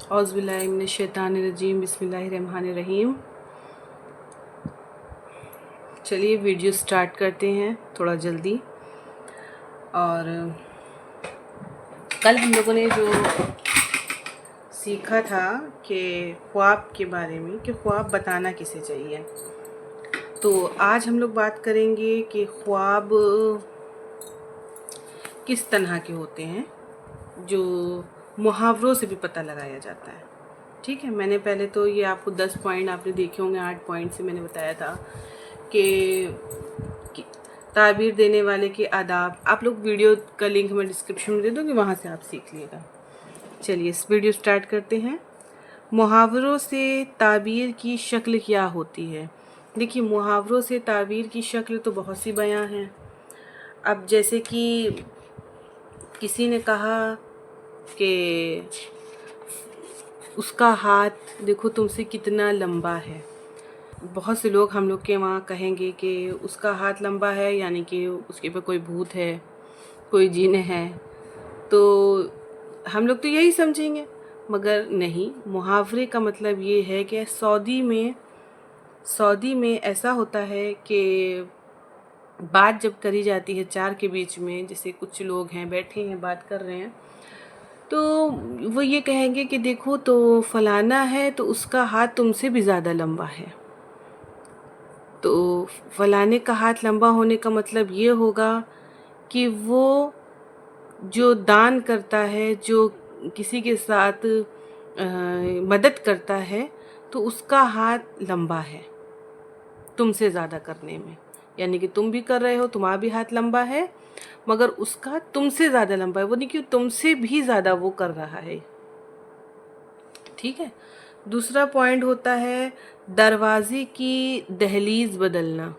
औज़ बिल्लाहि मिनश शैतानिर रजीम बिस्मिल्लाहिर रहमानिर रहीम। चलिए video start करते हैं थोड़ा जल्दी। और कल हम लोगों ने जो सीखा था कि ख्वाब के बारे में, कि ख्वाब बताना किसे चाहिए, तो आज हम लोग बात करेंगे कि ख्वाब किस तरह के होते हैं, जो मुहावरों से भी पता लगाया जाता है। ठीक है, मैंने पहले तो ये आपको 10 पॉइंट आपने देखे होंगे, 8 पॉइंट से मैंने बताया था कि ताबीर देने वाले के आदाब। आप लोग वीडियो का लिंक मैं डिस्क्रिप्शन में दे दूँगी, वहाँ से आप सीख लीजिएगा। चलिए इस वीडियो स्टार्ट करते हैं। मुहावरों से ताबीर की शक्ल क्या होती है। देखिए, मुहावरों से ताबीर की शक्ल तो बहुत सी बयां हैं। अब जैसे कि किसी ने कहा कि उसका हाथ देखो तुमसे कितना लंबा है। बहुत से लोग हम लोग के वहाँ कहेंगे कि उसका हाथ लंबा है, यानी कि उसके पे कोई भूत है, कोई जिन है। तो हम लोग तो यही समझेंगे, मगर नहीं। मुहावरे का मतलब ये है कि सऊदी में ऐसा होता है कि बात जब करी जाती है चार के बीच में, जैसे कुछ लोग हैं बैठे हैं बात कर रहे हैं, तो वो ये कहेंगे कि देखो तो फलाना है तो उसका हाथ तुमसे भी ज़्यादा लंबा है। तो फलाने का हाथ लंबा होने का मतलब ये होगा कि वो जो दान करता है, जो किसी के साथ मदद करता है, तो उसका हाथ लंबा है तुमसे ज़्यादा करने में। यानी कि तुम भी कर रहे हो, तुम्हारा भी हाथ लंबा है, मगर उसका तुमसे ज़्यादा लंबा है। वो नहीं कि तुमसे भी ज़्यादा वो कर रहा है। ठीक है। दूसरा पॉइंट होता है दरवाजे की दहलीज बदलना।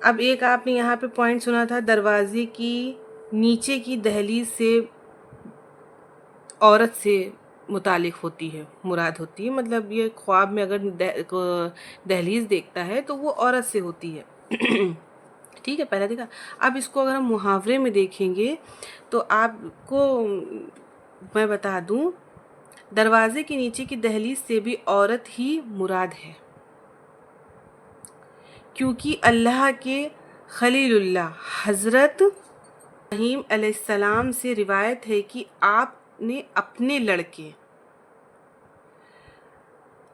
अब एक आपने यहाँ पे पॉइंट सुना था, दरवाजे की नीचे की दहलीज से औरत से मुतालिक होती है, मुराद होती है। मतलब ये ख्वाब में अगर दहलीज देखता है तो वो औरत से होती है। ठीक है, पहला देखा। अब इसको अगर हम मुहावरे में देखेंगे तो आपको मैं बता दूं, दरवाजे के नीचे की दहलीज से भी औरत ही मुराद है, क्योंकि अल्लाह के खलीलुल्लाह हज़रत इब्राहीम अलैहिस्सलाम से रिवायत है कि आपने अपने लड़के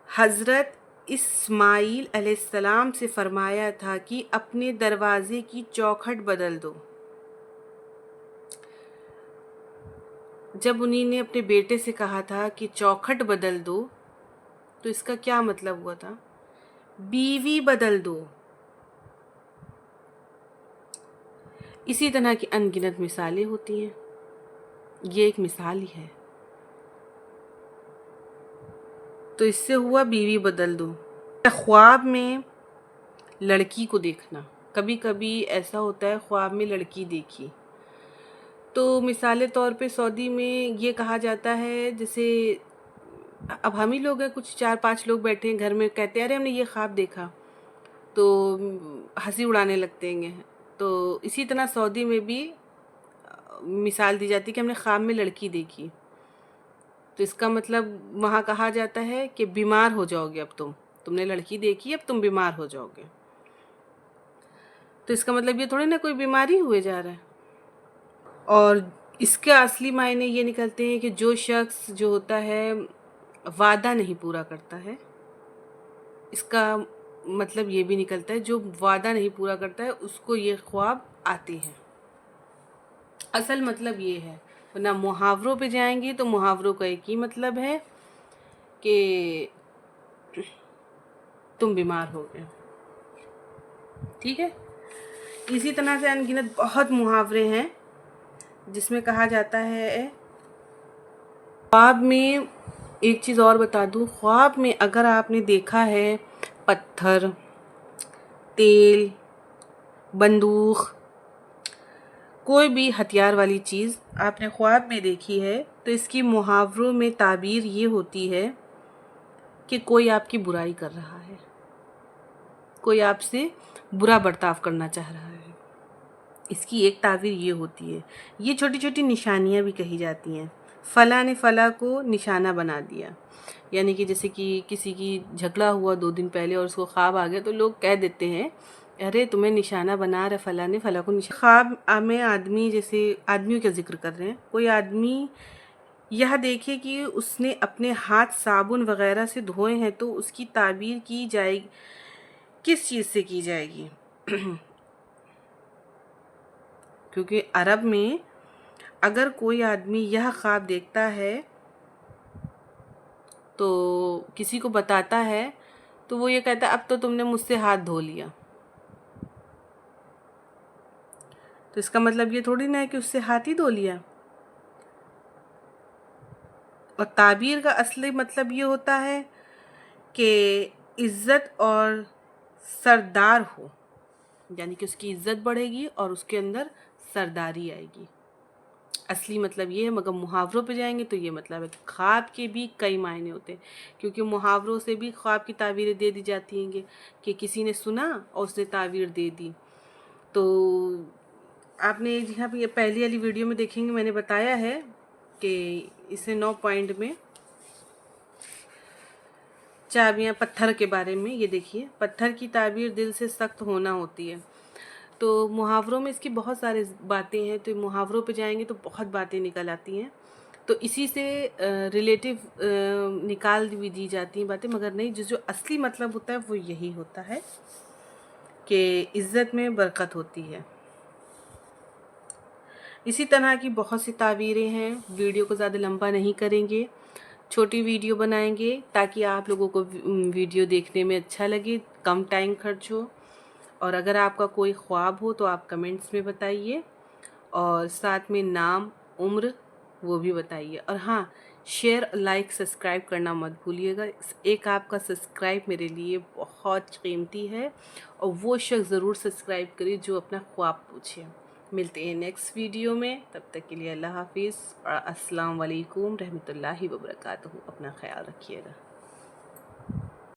हज़रत इस्माईल अलैहिस्सलाम से फरमाया था कि अपने दरवाजे की चौखट बदल दो। जब उन्हीं ने अपने बेटे से कहा था कि चौखट बदल दो, तो इसका क्या मतलब हुआ था? बीवी बदल दो। इसी तरह की अनगिनत मिसालें होती हैं, ये एक मिसाल ही है। तो इससे हुआ बीवी बदल दो। ख्वाब में लड़की को देखना, कभी कभी ऐसा होता है ख्वाब में लड़की देखी, तो मिसाल तौर पे सऊदी में ये कहा जाता है, जैसे अब हम ही लोग हैं, कुछ 4-5 लोग बैठे हैं घर में, कहते हैं अरे हमने ये ख्वाब देखा, तो हंसी उड़ाने लगते हैं। तो इसी तरह सऊदी में भी मिसाल दी जाती है कि हमने ख्वाब में लड़की देखी, तो इसका मतलब वहाँ कहा जाता है कि बीमार हो जाओगे, अब तुमने लड़की देखी, अब तुम बीमार हो जाओगे। तो इसका मतलब ये थोड़ी ना कोई बीमारी हुए जा रहा है। और इसके असली मायने ये निकलते हैं कि जो शख्स जो होता है वादा नहीं पूरा करता है, इसका मतलब ये भी निकलता है जो वादा नहीं पूरा करता है उसको ये ख्वाब आते हैं। असल मतलब ये है, वरना मुहावरों पे जाएंगे तो मुहावरों का एक ही मतलब है कि तुम बीमार हो गए। ठीक है। इसी तरह से अनगिनत बहुत मुहावरे हैं जिसमें कहा जाता है। ख्वाब में एक चीज़ और बता दूँ, ख्वाब में अगर आपने देखा है पत्थर, तेल, बंदूक, कोई भी हथियार वाली चीज़ आपने ख्वाब में देखी है, तो इसकी मुहावरों में ताबीर ये होती है कि कोई आपकी बुराई कर रहा है, कोई आपसे बुरा बर्ताव करना चाह रहा है। इसकी एक ताबीर ये होती है। ये छोटी छोटी निशानियाँ भी कही जाती हैं, فلاں نے فلاں کو نشانہ بنا دیا، یعنی کہ جیسے کہ کسی کی جھگڑا ہوا 2 دن پہلے اور اس کو خواب آ گیا تو لوگ کہہ دیتے ہیں ارے تمہیں نشانہ بنا رہا فلاں نے فلاں کو نشانہ۔ خواب میں آدمی، جیسے آدمیوں کا ذکر کر رہے ہیں، کوئی آدمی یہ دیکھے کہ اس نے اپنے ہاتھ صابن وغیرہ سے دھوئے ہیں تو اس کی تعبیر کی جائے گی، کس چیز سے کی جائے گی؟ کیونکہ عرب میں اگر کوئی آدمی یہ خواب دیکھتا ہے تو کسی کو بتاتا ہے تو وہ یہ کہتا ہے اب تو تم نے مجھ سے ہاتھ دھو لیا۔ تو اس کا مطلب یہ تھوڑی نہ ہے کہ اس سے ہاتھ ہی دھو لیا۔ اور تعبیر کا اصلی مطلب یہ ہوتا ہے کہ عزت اور سردار ہو، یعنی کہ اس کی عزت بڑھے گی اور اس کے اندر سرداری آئے گی۔ اصلی مطلب یہ ہے، مگر محاوروں پہ جائیں گے تو یہ مطلب ہے۔ خواب کے بھی کئی معنی ہوتے ہیں، کیونکہ محاوروں سے بھی خواب کی تعبیریں دے دی جاتی ہیں کہ کسی نے سنا اور اس نے تعبیر دے دی۔ تو آپ نے یہاں پہ یہ پہلی والی ویڈیو میں دیکھیں گے، میں نے بتایا ہے کہ اسے 9 پوائنٹ میں چابیاں پتھر کے بارے میں، یہ دیکھیے، پتھر کی تعبیر دل سے سخت ہونا ہوتی ہے۔ تو محاوروں میں اس کی بہت سارے باتیں ہیں، تو محاوروں پہ جائیں گے تو بہت باتیں نکل آتی ہیں، تو اسی سے ریلیٹیو نکال بھی دی جاتی ہیں باتیں، مگر نہیں، جو اصلی مطلب ہوتا ہے وہ یہی ہوتا ہے کہ عزت میں برکت ہوتی ہے۔ اسی طرح کی بہت سی تعبیریں ہیں، ویڈیو کو زیادہ لمبا نہیں کریں گے، چھوٹی ویڈیو بنائیں گے تاکہ آپ لوگوں کو ویڈیو دیکھنے میں اچھا لگے، کم ٹائم خرچ ہو۔ اور اگر آپ کا کوئی خواب ہو تو آپ کمنٹس میں بتائیے، اور ساتھ میں نام، عمر وہ بھی بتائیے، اور ہاں، شیئر، لائک، سبسکرائب کرنا مت بھولیے گا۔ ایک آپ کا سبسکرائب میرے لیے بہت قیمتی ہے، اور وہ شخص ضرور سبسکرائب کرے جو اپنا خواب پوچھے۔ ملتے ہیں نیکسٹ ویڈیو میں، تب تک کے لیے اللہ حافظ اور السلام علیکم رحمۃ اللہ وبرکاتہ۔ اپنا خیال رکھیے گا۔